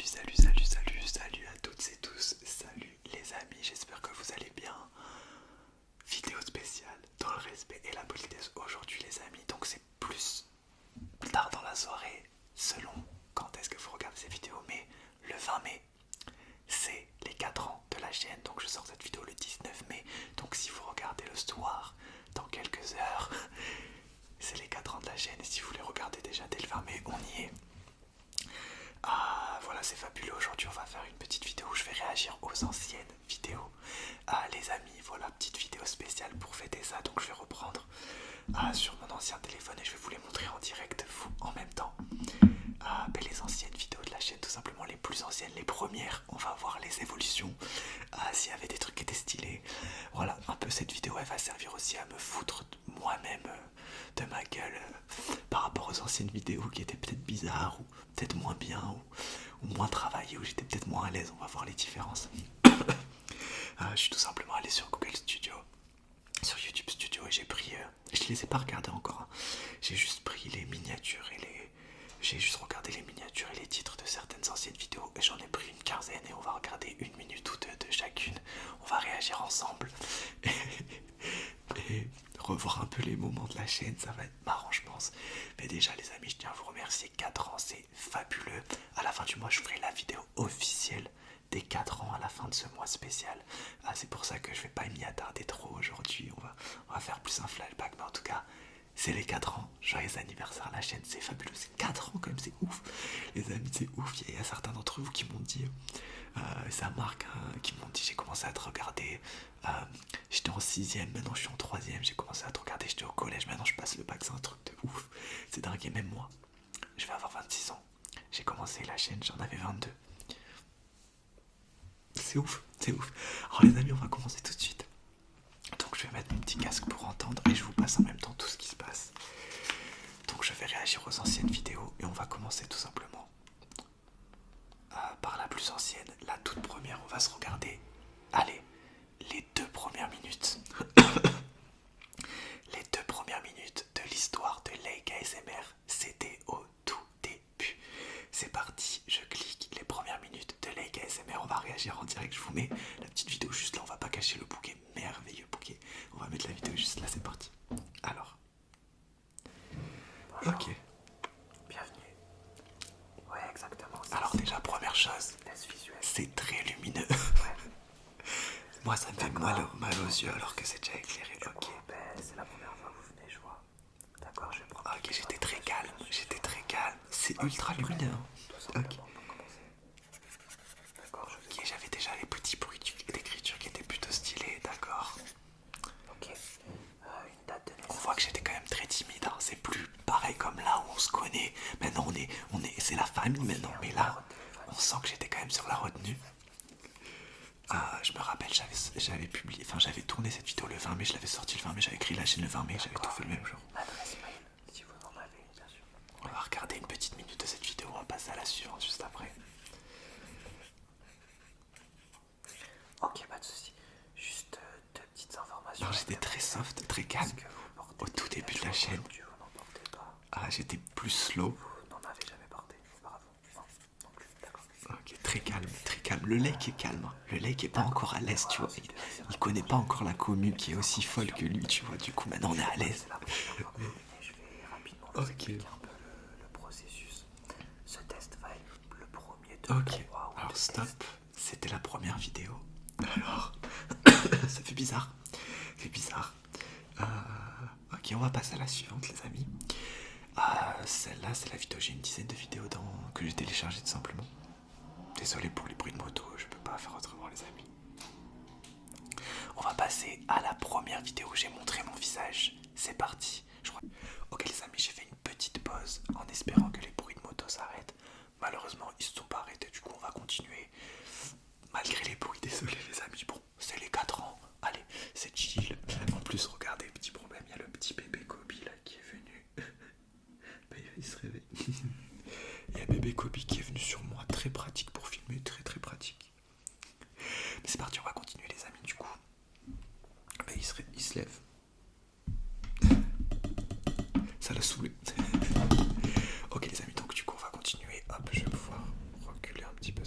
salut à toutes et tous, salut les amis, j'espère que vous allez bien. Vidéo spéciale dans le respect et la politesse aujourd'hui les amis, donc c'est plus tard dans la soirée selon quand est-ce que vous regardez ces vidéos, mais le 20 mai c'est les 4 ans de la chaîne, donc je sors cette vidéo le 19 mai, donc si vous regardez le soir dans quelques heures, c'est les 4 ans de la chaîne, et si vous les regardez déjà dès le 20 mai, on y est. Ah voilà, c'est fabuleux. Aujourd'hui on va faire une petite vidéo où je vais réagir aux anciennes vidéos. Ah les amis, voilà, petite vidéo spéciale pour fêter ça. Donc je vais reprendre sur mon ancien téléphone et je vais vous les montrer en direct, vous en même temps. Les anciennes vidéos de la chaîne, tout simplement les plus anciennes, les premières. On va voir les évolutions, s'il y avait des trucs qui étaient stylés. Voilà, un peu cette vidéo elle va servir aussi à me foutre moi-même de ma gueule par rapport aux anciennes vidéos qui étaient peut-être bizarres ou peut-être moins bien ou moins travaillées, où j'étais peut-être moins à l'aise. On va voir les différences. Je suis tout simplement allé sur Google Studio, sur YouTube Studio, et j'ai pris, je les ai pas regardés encore, hein. J'ai juste pris les miniatures et j'ai juste regardé les miniatures et les titres de certaines anciennes vidéos, et j'en ai pris une quinzaine, et on va regarder 1 minute ou 2 de chacune. On va réagir ensemble et revoir un peu les moments de la chaîne, ça va être marrant je pense. Mais déjà les amis, je tiens à vous remercier, 4 ans c'est fabuleux. À la fin du mois je ferai la vidéo officielle des 4 ans à la fin de ce mois spécial. C'est pour ça que je vais pas m'y attarder trop aujourd'hui, on va faire plus un flashback, mais en tout cas c'est les 4 ans, joyeux anniversaire à la chaîne, c'est fabuleux, c'est 4 ans quand même, c'est ouf. Les amis, c'est ouf, il y a certains d'entre vous qui m'ont dit, ça marque, hein, qui m'ont dit, j'ai commencé à te regarder, j'étais en 6ème, maintenant je suis en 3ème, j'ai commencé à te regarder, j'étais au collège, maintenant je passe le bac, c'est un truc de ouf. C'est dingue, et même moi, je vais avoir 26 ans, j'ai commencé la chaîne, j'en avais 22. C'est ouf, c'est ouf. Alors les amis, on va commencer tout de suite. Donc je vais mettre mon petit casque pour entendre et je vous passe en même temps tout ce qui se passe. Donc je vais réagir aux anciennes vidéos et on va commencer tout simplement par la plus ancienne, la toute première. On va se regarder, allez, les 2 premières minutes. Les 2 premières minutes de l'histoire de Lake ASMR, c'était au tout début. C'est parti, je clique les premières minutes de Lake ASMR, on va réagir en direct. Je vous mets la petite vidéo juste là, on va pas cacher le bouquet, merveilleux bouquet. On va mettre la vidéo juste là, c'est parti. Alors, bonjour. Ok. Bienvenue. Ouais, exactement. Alors déjà, première chose, c'est très lumineux. Ouais. Moi, ça me fait mal aux yeux alors que c'est déjà éclairé. Ok. C'est la première fois que vous venez, je vois. D'accord, je vais prendre. Ok, j'étais très calme, C'est ultra lumineux. Ok. D'accord, Ok, j'avais déjà les petits bruits d'écriture qui étaient plutôt stylés, d'accord. Ok. Une date de On naissance. voit que j'étais quand même très timide, hein. C'est plus pareil comme là où on se connaît. Maintenant c'est la famille maintenant, mais là on sent que j'étais quand même sur la retenue. Je me rappelle, j'avais publié, enfin j'avais tourné cette vidéo le 20 mai, je l'avais sorti le 20 mai, j'avais écrit la chaîne le 20 mai, j'avais tout fait le même jour. Adresse mail, si vous en avez, bien sûr. On va regarder une petite minute de cette vidéo, on va passer à la suivante juste après. Ok, pas de soucis. Juste 2 petites informations. Non, j'étais très soft, très calme. Au tout début de la chaîne. Vous n'en portez pas. J'étais plus slow. Vous n'en avez jamais porté. Bravo. Non, non plus. D'accord. Ok, très calme, très calme. Le lake est calme, hein. Le lake est pas encore à l'aise, tu vois. Il connaît pas encore la commu qui est aussi folle que lui, tu vois. Du coup, maintenant on est à l'aise. C'est la première fois que vous venez. Je vais rapidement vous expliquer un peu le processus. Ce test va être le premier de Ok, 3 ou alors 2 stop. tests. C'était la première vidéo. Alors, ça fait bizarre. C'est bizarre. Ok, on va passer à la suivante, les amis. Celle-là, c'est la vidéo. J'ai une dizaine de vidéos que j'ai téléchargées tout simplement. Désolé pour les bruits de moto, je peux pas faire autrement, les amis. On va passer à la première vidéo où j'ai montré mon visage. C'est parti. Ok, les amis, j'ai fait une petite pause en espérant que les bruits de moto s'arrêtent. Malheureusement, ils se sont pas arrêtés. Du coup, on va continuer. Malgré les bruits, désolé les amis, bon, c'est les 4 ans, allez, c'est chill. En plus, regardez, petit problème, il y a le petit bébé Kobe là qui est venu. Il se réveille. Il y a bébé Kobe qui est venu sur moi, très pratique pour filmer, très très pratique. Mais c'est parti, on va continuer les amis, du coup. Il se lève. Ça l'a saoulé. Ok les amis, donc du coup on va continuer. Hop, je vais pouvoir reculer un petit peu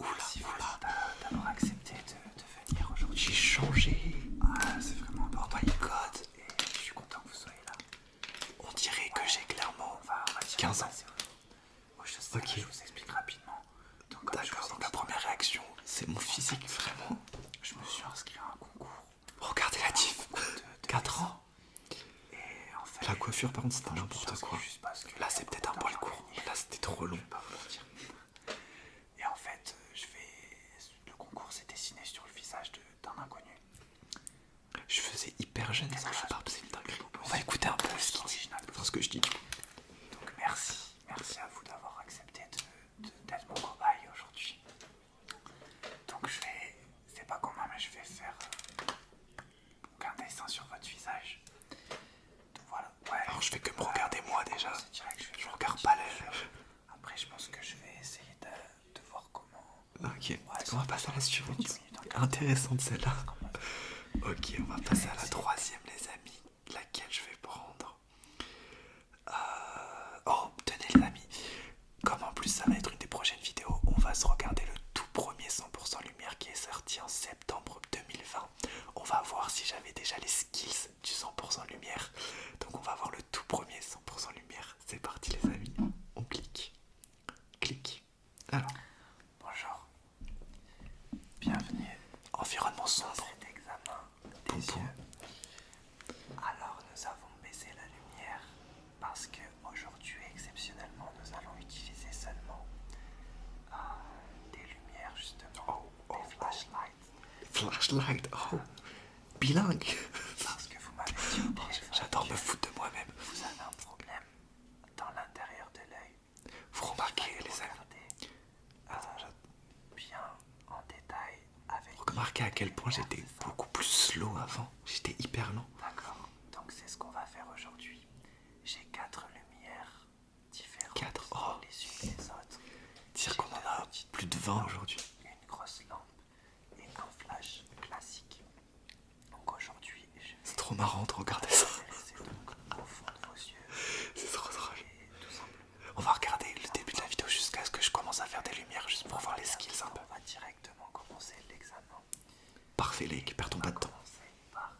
Merci d'avoir accepté de venir aujourd'hui. J'ai changé. Ah, c'est vraiment Oh my god. et je suis content que vous soyez là. On dirait que j'ai clairement On va 15 ans. Moi, je sais, Ok. je vous explique rapidement. Donc, comme je D'accord, vous ai donc la dit, première réaction, c'est mon physique, vraiment. je me suis inscrit à un concours Regardez la diff. de 4 ans. et en fait, La coiffure, par contre, c'était je me suis n'importe inscrit quoi. juste parce que Là, c'est peut-être un poil court. Là, c'était trop long. je vais pas vous mentir. Et en fait, le concours s'est dessiné sur le visage d'un inconnu. Je faisais hyper jeune, est-ce que je parle, c'est une dinguerie. On va C'est écouter un peu plus ce qu'il dit. original Enfin, ce que je dis. Donc merci à vous d'avoir accepté d'être mon cobaye aujourd'hui. Donc c'est pas commun, mais je vais faire un dessin sur votre visage. Donc voilà, ouais. Alors, je fais que me regarder moi déjà. C'est direct, Je regarde pas les. Après, je pense que je vais essayer de voir comment. Ok, on va passer à la suivante. 10 minutes, Intéressante celle-là. Ok, on va passer à la troisième, les amis. Laquelle je vais prendre. Oh, tenez les amis. Comme en plus ça va être une des prochaines vidéos, on va se regarder le tout premier 100% lumière qui est sorti en septembre 2020. On va voir si j'avais déjà les skills du 100% lumière. Donc on va voir le tout premier 100% lumière. C'est parti les amis. On clique. Clique. Alors, Bonjour. Bienvenue environnement dans sombre. cet examen des Pom pom. yeux. Alors, nous avons baissé la lumière parce que aujourd'hui, exceptionnellement, nous allons utiliser seulement des lumières, justement, des flashlights. Flashlight. Oh. Bilingue. Parce que vous m'avez dit au téléphone J'adore me que foutre de moi-même. vous avez un problème dans l'intérieur de l'œil. Vous remarquez les amis. Regardez bien en détail avec. Remarquez à quel point j'étais beaucoup plus slow avant. J'étais hyper lent. D'accord, donc c'est ce qu'on va faire aujourd'hui. J'ai 4 lumières différentes, 4. Oh. les unes des autres. Dire qu'on en a plus de 20 aujourd'hui. Une grosse lampe et un flash classique. Donc aujourd'hui, je vais C'est trop marrant de regarder ça. vous laisser donc au fond de vos yeux C'est trop drôle. et tout simplement. On va regarder le début de la vidéo jusqu'à ce que je commence à faire des lumières juste pour voir les skills un peu. On va directement commencer l'examen. Parfait les, perd ton pas de temps. Commencer par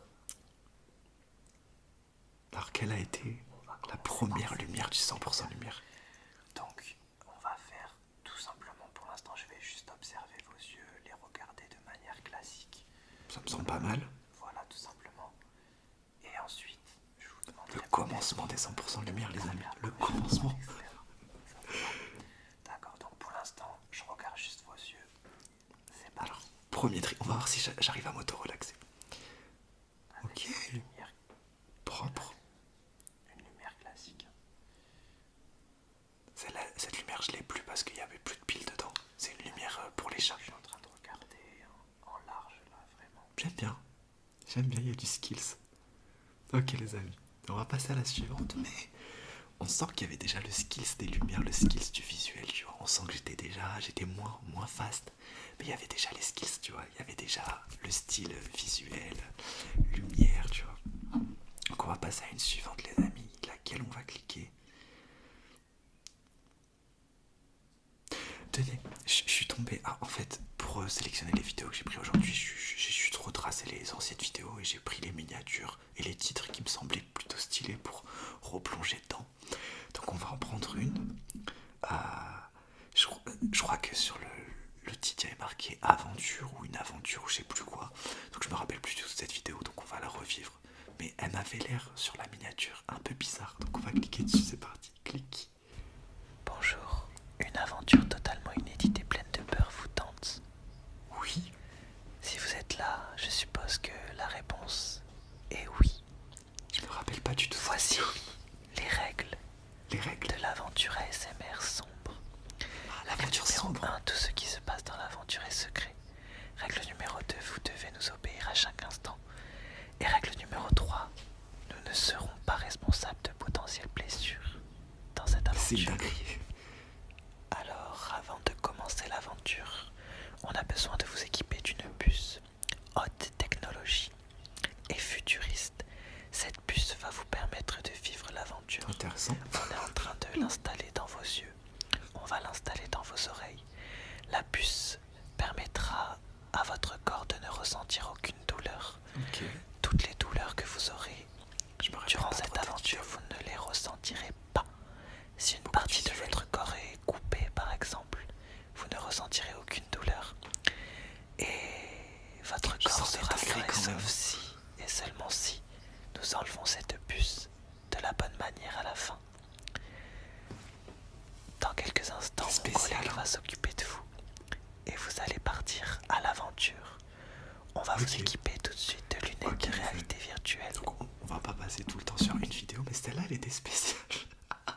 Alors quelle a été la première lumière du 100% lumière? Donc, on va faire tout simplement, pour l'instant, je vais juste observer vos yeux, les regarder de manière classique. Ça me semble pas mal. Voilà, tout simplement. Et ensuite, je vous demanderai... Le commencement des 100% lumière les amis. Le commencement. D'accord, donc pour l'instant, je regarde juste vos yeux. C'est parti. Alors, premier tri. On va voir si j'arrive à m'auto-relaxer. Ok. Une lumière, Propre. une lumière classique. Cette lumière je l'ai plus parce qu'il n'y avait plus de piles dedans. C'est une lumière pour les chats. Je suis en train de regarder en large, là, vraiment. J'aime bien. J'aime bien, il y a du skills. Ok les amis, on va passer à la suivante. Mais on sent qu'il y avait déjà le skills des lumières, le skills du visuel, tu vois. On sent que j'étais moins fast. Mais il y avait déjà les skills, tu vois. Il y avait déjà le style visuel, lumière, tu vois. Donc on va passer à une suivante les amis, laquelle on va cliquer. Tenez, je suis tombé. Ah, en fait, pour sélectionner les vidéos que j'ai pris aujourd'hui, j'ai juste retracé les anciennes vidéos et j'ai pris les miniatures et les titres qui me semblaient plutôt stylés pour replonger dedans. Donc on va en prendre une. Je crois que sur le titre il y avait marqué aventure ou une aventure ou je sais plus quoi. Donc je me rappelle plus du tout de cette vidéo, donc on va la revivre. Mais elle m'avait l'air sur la miniature un peu bizarre. Donc on va cliquer dessus, c'est parti. Clique. Bonjour, une aventure totalement inédite et pleine de peur vous tente. Oui. Si vous êtes là, je suppose que la réponse est oui. Je me rappelle pas du tout. Voici les règles Les règles. de l'aventure ASMR sombre. L'aventure Numéro sombre. 1, tout ce qui se passe dans l'aventure est secret. Règle numéro 2, vous devez nous obéir à chaque instant. Et règle numéro 3, nous ne serons pas responsables de potentielles blessures dans cette C'est une aventure. dinguerie. Alors, avant de commencer l'aventure, on a besoin de vous équiper d'une puce haute technologie et futuriste. Cette puce va vous permettre de vivre l'aventure. Intéressant. On est en train de l'installer dans vos yeux. On va l'installer installer dans vos oreilles. La puce permettra à votre corps de ne ressentir aucune douleur. Ok. Toutes les douleurs que vous aurez durant cette aventure, vous ne les ressentirez pas. Si une partie de votre corps est coupée, par exemple, vous ne ressentirez aucune douleur. Et votre corps sera sain et sauf si, et seulement si, nous enlevons cette puce de la bonne manière à la fin. Dans quelques instants, mon collègue va s'occuper de vous et vous allez partir à l'aventure. On va vous équiper tout de suite de lunettes de réalité virtuelle. Donc on va pas passer tout le temps sur une vidéo, mais celle-là elle était spéciale. Ah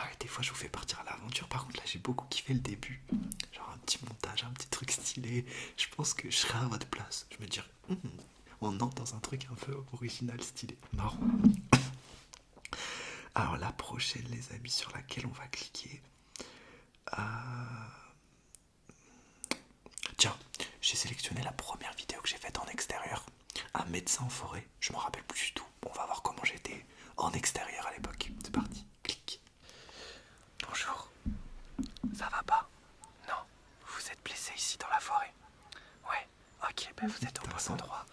ouais, des fois je vous fais partir à l'aventure, par contre là j'ai beaucoup kiffé le début. Genre un petit montage, un petit truc stylé. Je pense que je serais à votre place. Je me dirais, on entre dans un truc un peu original, stylé, marrant. Alors la prochaine les amis sur laquelle on va cliquer. Tiens, j'ai sélectionné la première vidéo que j'ai faite en extérieur. Un médecin en forêt, je me rappelle plus du tout. On va voir comment j'étais en extérieur à l'époque. C'est parti, clique. Bonjour, ça va pas? Non, vous êtes blessé ici dans la forêt? Ouais, ok, ben vous êtes au bon endroit.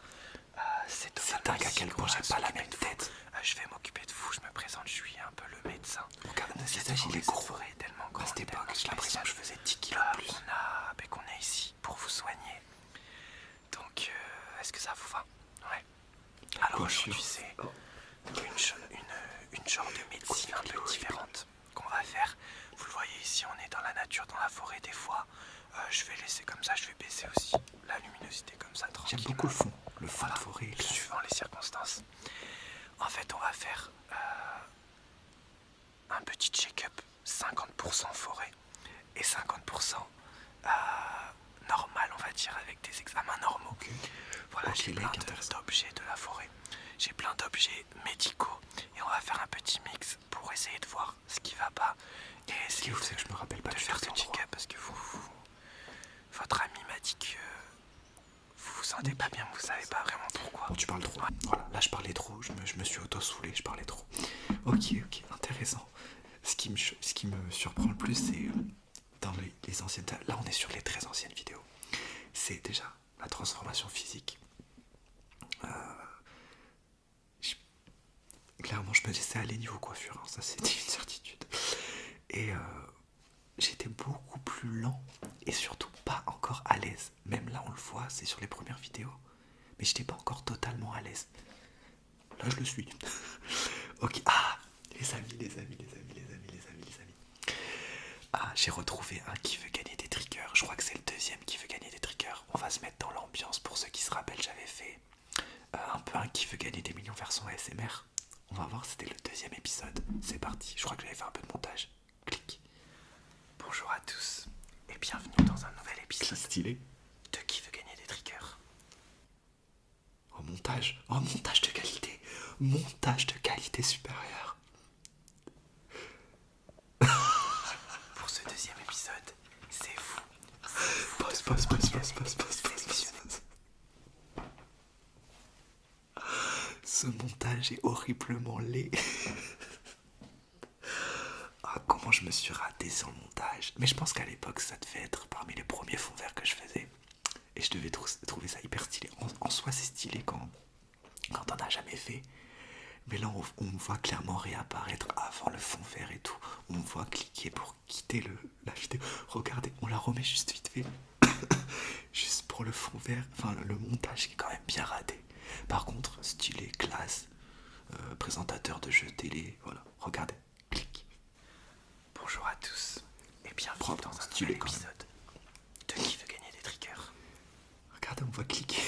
C'est dingue à quel point j'ai pas la même tête. Je vais m'occuper de vous, je me présente, je suis un peu le médecin. Regarde, notre visage il est gros. Tellement grand, à cette époque, j'ai l'impression que je faisais 10 kilos de plus. qu'on est ici pour vous soigner. Donc, est-ce que ça vous va? Ouais. Alors aujourd'hui, c'est une genre de médecine un peu différente qu'on va faire. Vous le voyez ici, on est dans la nature, dans la forêt des fois. Je vais laisser comme ça, je vais baisser aussi la luminosité comme ça, tranquille. J'aime beaucoup le fond de forêt. Suivant les circonstances. En fait, on va faire un petit check-up 50% forêt et 50% normal, on va dire, avec des examens normaux. Okay. Voilà, j'ai plein d'objets de la forêt. J'ai plein d'objets médicaux et on va faire un petit mix pour essayer de voir ce qui va pas et essayer que je me rappelle pas de faire ce check-up parce que votre ami m'a dit que vous vous sentez pas bien, vous savez pas vraiment pourquoi. Bon, tu parles trop. Ouais. Voilà, là je parlais trop, je me suis auto-soulé, je parlais trop. Ok, intéressant. Ce qui me surprend le plus, c'est dans les anciennes... Là, on est sur les très anciennes vidéos. C'est déjà la transformation physique. Clairement, je me laissais aller niveau coiffure, hein, ça c'était une certitude. Et j'étais beaucoup plus lent et surtout pas encore à l'aise. Même là, on le voit, c'est sur les premières vidéos. Mais j'étais pas encore totalement à l'aise. Là, je le suis. Ok, les amis. J'ai retrouvé un qui veut gagner des triggers. Je crois que c'est le deuxième qui veut gagner des triggers. On va se mettre dans l'ambiance. Pour ceux qui se rappellent, j'avais fait un peu un qui veut gagner des millions version ASMR. On va voir, c'était le deuxième épisode. C'est parti. Je crois que j'avais fait un peu de montage. Clique. Bonjour à tous et bienvenue dans un nouvel épisode stylé de Qui veut gagner des triggers. Montage de qualité. Montage de qualité supérieure. Pour ce deuxième épisode, c'est vous. Pause. Ce montage est horriblement laid. Comment je me suis raté sur le montage. Mais je pense qu'à l'époque, ça devait être parmi les premiers fonds verts que je faisais. Et je devais trouver ça hyper stylé. En soi, c'est stylé quand on n'a jamais fait. Mais là, on me voit clairement réapparaître avant le fond vert et tout. On me voit cliquer pour quitter la vidéo. Regardez, on la remet juste vite fait. Juste pour le fond vert. Enfin, le montage qui est quand même bien raté. Par contre, stylé, classe, présentateur de jeux télé. Voilà, regardez, clique. Bonjour à tous et bienvenue dans un nouvel épisode de Qui veut gagner des triggers. Regardez, on voit cliquer.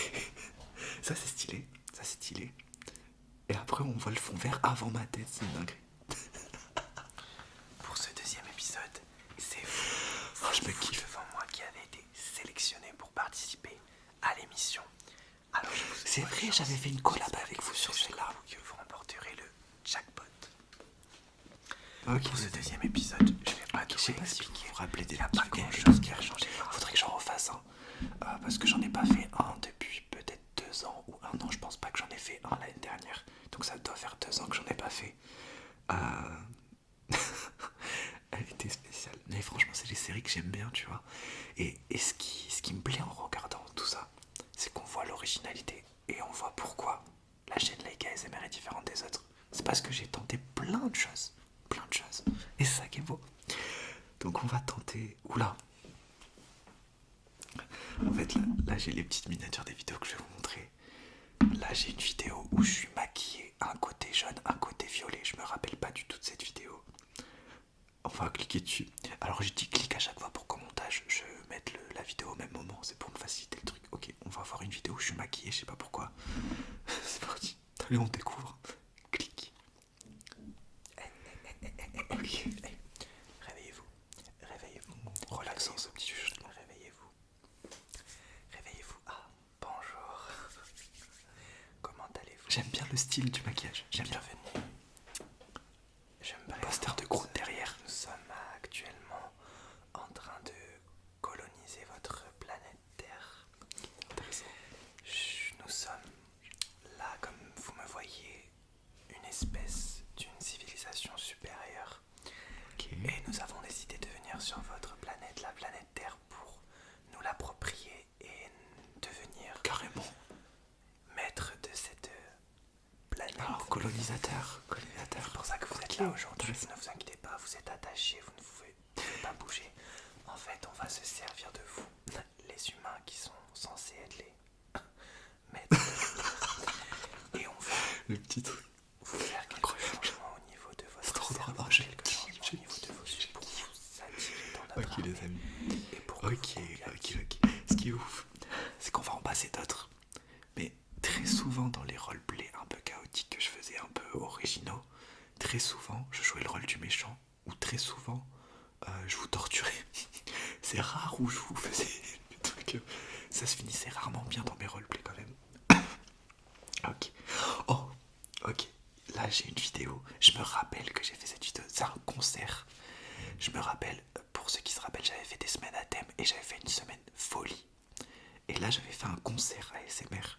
Ça c'est stylé. Et après on voit le fond vert avant ma tête, c'est une dinguerie. Pour ce deuxième épisode, c'est vous. Je me kiffe. Devant moi qui avez été sélectionné pour participer à l'émission. Alors c'est vrai, j'avais fait une collab avec vous sur celle-là. Que vous remporterez le jackpot. Okay. Pour ce deuxième épisode, je vais pas tout expliquer. Si vous vous rappelez des il n'y a pas grand-chose qui a changé. Faudrait que j'en refasse un. Parce que j'en ai pas fait un depuis peut-être 2 ans ou 1 an. Je pense pas que j'en ai fait un l'année dernière. Donc ça doit faire 2 ans que j'en ai pas fait. Elle était spéciale. Mais franchement, c'est les séries que j'aime bien, tu vois. Et ce qui me plaît en regardant tout ça, c'est qu'on voit l'originalité et on voit pourquoi la chaîne Like ASMR est différente des autres. C'est parce que j'ai tenté plein de choses. Plein de choses. Et c'est ça qui est beau. Donc on va tenter... Oula. En fait là j'ai les petites miniatures des vidéos que je vais vous montrer. Là j'ai une vidéo où je suis maquillé, un côté jaune, un côté violet. Je me rappelle pas du tout de cette vidéo. On va cliquer dessus. Alors je dis clique à chaque fois pour qu'au montage je mette la vidéo au même moment. C'est pour me faciliter le truc. Ok, on va voir une vidéo où je suis maquillé, je sais pas pourquoi. C'est parti. Allez, on découvre. Clique. Ok. Réveillez-vous. Réveillez-vous. Relaxant ce petit chuchotement. Réveillez-vous. Réveillez-vous. Ah, bonjour. Comment allez-vous? J'aime bien le style du maquillage. J'aime bien. Bienvenue. Je me poster de Groot derrière. Nous sommes actuellement en train de coloniser votre planète Terre. Intéressant. Nous sommes là, comme vous me voyez, une espèce d'une civilisation supérieure. Okay. Et nous avons décidé de venir sur votre planète, la planète Terre, pour nous l'approprier et devenir carrément maître de cette planète. Alors, colonisateur. C'est pour ça que vous êtes là aujourd'hui. Ne vous inquiétez pas, vous êtes attachés, vous ne pouvez pas bouger. En fait, on va se servir de vous, les humains qui sont censés être les maîtres de et on va le petit truc. Vous faire quelques changements au niveau de votre cerveau, quelques changements au niveau de vos yeux pour vous attirer dans notre armée. Les amis. Et pour ok. Ce qui est ouf, c'est qu'on va en passer d'autres. Mais très souvent dans les roleplays un peu chaotiques que je faisais, un peu originaux, très souvent je jouais le rôle du méchant, ou très souvent je vous torturais. C'est rare où je vous faisais des trucs. Ça se finissait rarement bien dans mes roleplays quand même. Ok. Oh, ok. Là j'ai une vidéo. Je me rappelle que j'ai fait cette vidéo. C'est un concert. Je me rappelle, pour ceux qui se rappellent, j'avais fait des semaines à thème et j'avais fait une semaine folie. Et là j'avais fait un concert ASMR.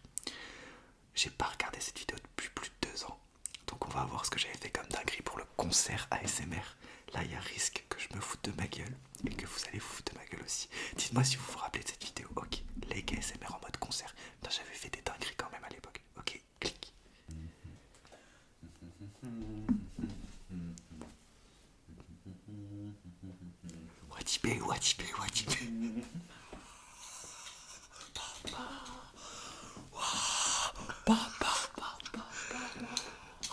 J'ai pas regardé cette vidéo depuis plus de 2 ans. Donc on va voir ce que j'avais fait comme dinguerie pour le concert ASMR. Là il y a risque que je me foute de ma gueule et que vous allez vous foutre de ma gueule aussi. Dites-moi si vous vous rappelez de cette vidéo. Ok, Like ASMR en mode concert. Putain, j'avais fait des dingueries quand même à l'époque. Ok, clique. Watibé.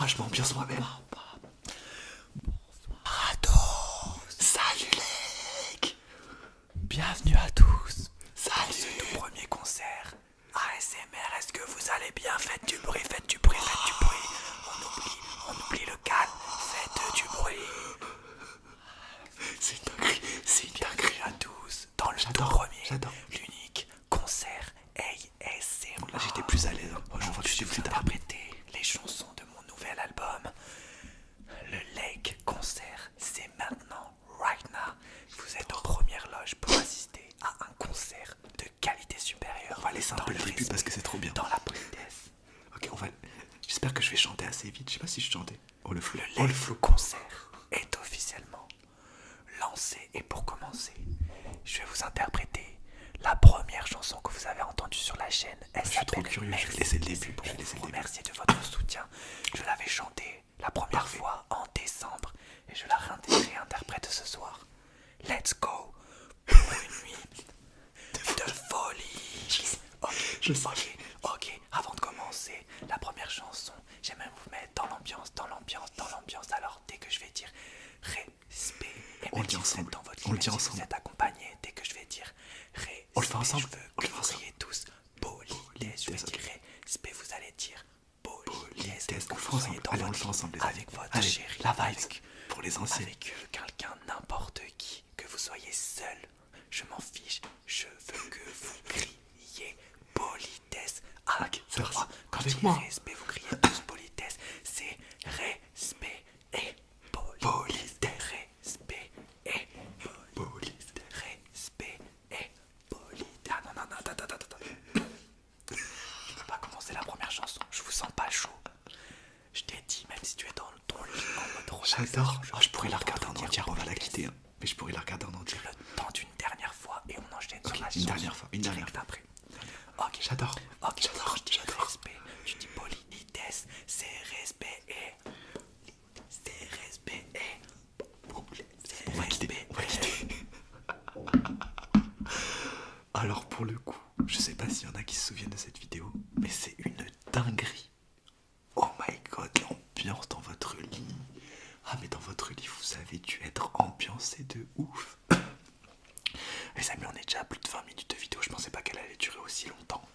Ah, je m'ambiance moi-même. Bonsoir à tous. Salut les. Bienvenue à tous. Salut. Ce tout premier concert ASMR. Est-ce que vous allez bien? Faites du bruit. On oublie le calme. Faites du bruit. C'est une dinguerie à tous. Dans le tout premier, l'unique concert ASMR. Là j'étais plus à l'aise. Aujourd'hui je vais vous interpréter les chansons de mon nouvel album. Le Like concert, c'est maintenant, right now. Vous êtes aux premières loges pour assister à un concert de qualité supérieure. On va laisser un peu le début parce que c'est trop bien. Dans la politesse. Ok, j'espère que je vais chanter assez vite. Je sais pas si je chantais. Oh le flow. Le flow concert est officiellement lancé. Et pour commencer, je vais vous interpréter la première chanson que vous avez entendue sur la chaîne. Elle s'appelle Merci. Je vais laisser le début pour vous remercier de votre soutien. Je l'avais chantée la première fois en décembre et je la réinterprète ce soir. Let's go pour une nuit de folie. Ok, avant de commencer la première chanson, j'aimerais vous mettre dans l'ambiance. Alors dès que je vais dire respect, et on le dit ensemble. Dans votre lit, si vous êtes accompagné, dès que je vais dire respect, on le fait ensemble. Vous criez tous politesse. Je vais dire respect, vous allez dire politesse. On le fait ensemble. Allez, on le fait ensemble. Avec votre chérie, la vibe pour les anciens. Avec quelqu'un, n'importe qui, que vous soyez seul, je m'en fiche. Je veux que vous criez politesse. Avec moi. Quand je dis respect, vous criez tous politesse. C'est respect et politesse. Respect et politesse. Respect et politesse. Ah non, attends. Je peux pas commencer la première chanson. Je vous sens pas chaud. Je t'ai dit, même si tu es dans ton lit en mode relaxation. J'adore. Je pourrais la regarder en entière. On va la quitter. Mais je pourrais la regarder en entière. Le temps d'une Une dernière fois. après. Ok. J'adore. J'adore. Respect. Tu dis politesse, c'est respect et. C'est respect et. On va quitter. Alors pour le coup, je sais pas s'il y en a qui se souviennent de cette vidéo, mais c'est une dinguerie. Oh my god, l'ambiance dans votre lit. Ah mais dans votre lit, vous avez dû être ambiancé de ouf. Les amis, on est déjà à plus de 20 minutes de vidéo, je pensais pas qu'elle allait durer aussi longtemps.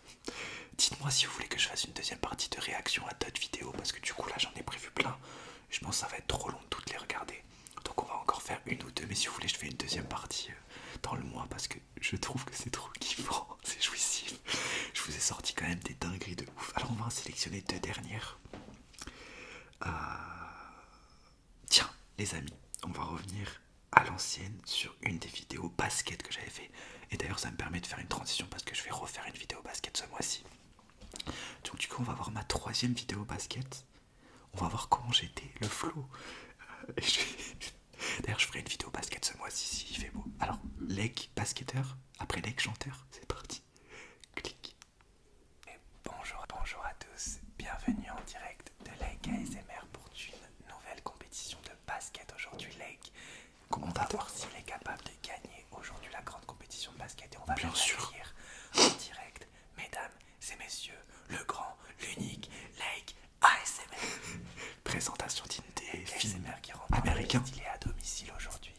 Dites-moi si vous voulez que je fasse une deuxième partie de réaction à d'autres vidéos, parce que du coup là j'en ai prévu plein. Je pense que ça va être trop long de toutes les regarder. Donc on va encore faire une ou deux, mais si vous voulez je fais une deuxième partie dans le mois, parce que je trouve que c'est trop kiffant, c'est jouissif. Je vous ai sorti quand même des dingueries de ouf. Alors on va en sélectionner deux dernières. Tiens les amis, on va revenir à l'ancienne sur une des vidéos basket que j'avais fait. Et d'ailleurs ça me permet de faire une transition parce que je vais refaire une vidéo basket ce mois-ci. Donc du coup on va voir ma troisième vidéo basket. On va voir comment j'étais, le flow. D'ailleurs je ferai une vidéo basket ce mois-ci s'il fait beau. Alors leg basketteur, après leg chanteur, c'est parti. Clic. Et bonjour à tous, bienvenue en direct de Lake ASMR pour une nouvelle compétition de basket aujourd'hui. Lake, on va voir s'il est capable de gagner aujourd'hui la grande compétition de basket et on va bien sûr accueillir en direct, mesdames et messieurs, le grand, l'unique Lake ASMR. Présentation d'une film ASMR qui rend américain. Il est à domicile aujourd'hui.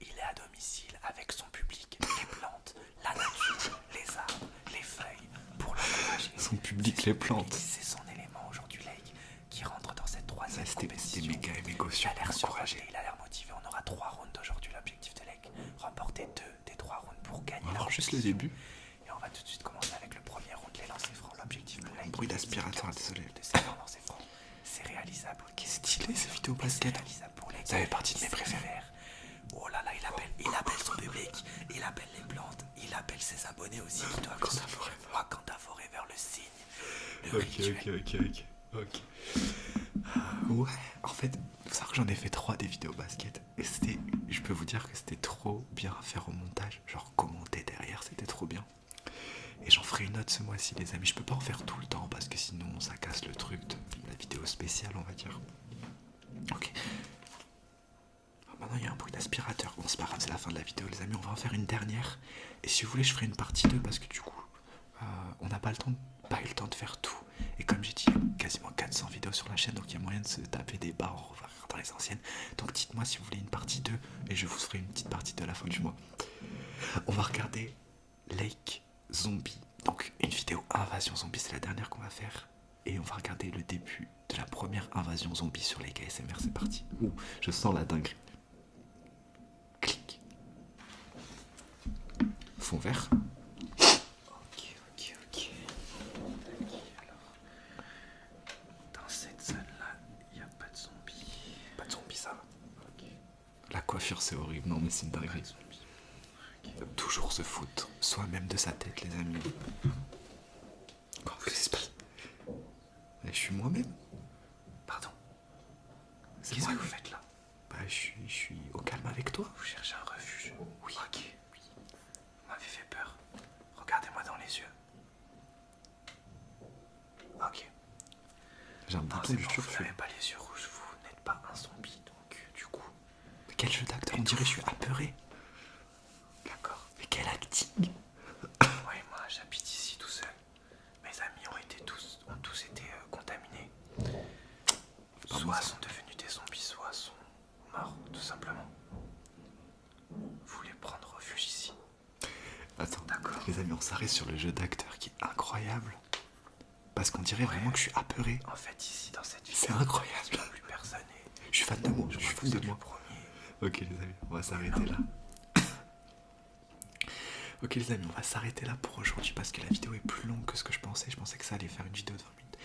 Il est à domicile avec son public, les plantes, la nature, les arbres, les feuilles, pour l'encourager. Son public, les plantes. C'est son élément aujourd'hui, Lake, qui rentre dans cette troisième C'était compétition. méga Il a l'air surcouragé, il a l'air motivé. On aura 3 rounds aujourd'hui. L'objectif de Lake, remporter 2 des 3 rounds pour gagner. Alors juste le début. Et on va tout de suite commencer avec le premier round, les lancers francs. L'objectif de Lake, Bruit d'aspirateur, désolé. de ces lancers francs. C'est réalisable. Qu'est-ce stylé ces vidéos basket. Ça fait partie de mes préférés. Oh là là, il appelle son public, il appelle les plantes, il appelle ses abonnés aussi qui doivent Wakanda Forever, le signe, le rituel. Ok. Ouais, en fait, faut savoir que j'en ai fait 3 des vidéos basket. Et c'était, je peux vous dire que c'était trop bien à faire au montage. Genre commenter derrière, c'était trop bien. Et j'en ferai une autre ce mois-ci les amis. Je peux pas en faire tout le temps parce que sinon ça casse le truc de la vidéo spéciale on va dire. Ok. Maintenant il y a un bruit d'aspirateur. Bon c'est pas grave, c'est la fin de la vidéo les amis. On va en faire une dernière. Et si vous voulez je ferai une partie 2 parce que du coup on n'a pas eu le temps de faire tout. Et comme j'ai dit, quasiment 400 vidéos sur la chaîne, donc il y a moyen de se taper des barres en regardant les anciennes. Donc dites-moi si vous voulez une partie 2 et je vous ferai une petite partie 2 à la fin du mois. On va regarder Lake Zombie. Donc une vidéo invasion zombie, c'est la dernière qu'on va faire. Et on va regarder le début de la première invasion zombie sur Lake ASMR, c'est parti. Ouh, je sens la dinguerie. Clic. Fond vert. Ok. Alors, dans cette zone-là, il n'y a pas de zombies. Pas de zombie ça va. Okay. La coiffure c'est horrible, non mais c'est une dinguerie. Okay. Toujours se foutre soi-même de sa tête les amis. Qu'est-ce qui se passe ? Je suis moi-même. Pardon. Qu'est-ce que vous faites là ? Bah je suis au calme avec toi. Vous cherchez un refuge ? Oui. Ok. Vous m'avez fait peur. Regardez-moi dans les yeux. Ok. J'ai un bouton du turf. Vous n'avez pas les yeux rouges, vous n'êtes pas un zombie, donc du coup... Mais quel jeu d'acteur, on dirait que je suis apeuré. D'accord. Mais quel acting. Ouais, moi j'habite ici tout seul. Mes amis ont tous été contaminés. Soit sont devenus des zombies, soit sont morts, tout simplement. Vous voulez prendre refuge ici? Attends, d'accord. Les amis, on s'arrête sur le jeu d'acteur qui est incroyable. Parce qu'on dirait vraiment que je suis apeuré. En fait, ici, dans cette vidéo, c'est incroyable. Plus personne est... Je suis fan de moi, je suis fan de moi. Ok les amis, on va s'arrêter là. Ok les amis, on va s'arrêter là pour aujourd'hui parce que la vidéo est plus longue que ce que je pensais. Je pensais que ça allait faire une vidéo de 20 minutes.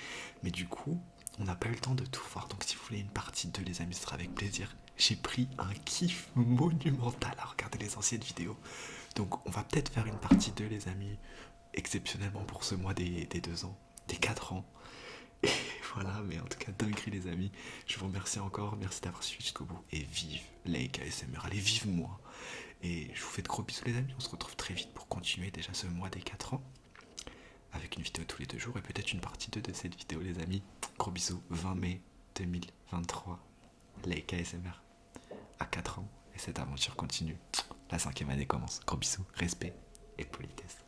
Mais du coup, on n'a pas eu le temps de tout voir. Donc si vous voulez une partie 2 les amis, ce sera avec plaisir. J'ai pris un kiff monumental à regarder les anciennes vidéos. Donc on va peut-être faire une partie 2 les amis, exceptionnellement pour ce mois des 2 ans, des 4 ans. Et voilà, mais en tout cas, dinguerie les amis. Je vous remercie encore, merci d'avoir suivi jusqu'au bout. Et vive Like ASMR, allez, vive moi. Et je vous fais de gros bisous les amis, on se retrouve très vite pour continuer déjà ce mois des 4 ans. Avec une vidéo tous les 2 jours et peut-être une partie 2 de cette vidéo les amis. Gros bisous, 20 mai 2023, Like ASMR à 4 ans. Et cette aventure continue. La 5e année commence. Gros bisous, respect et politesse.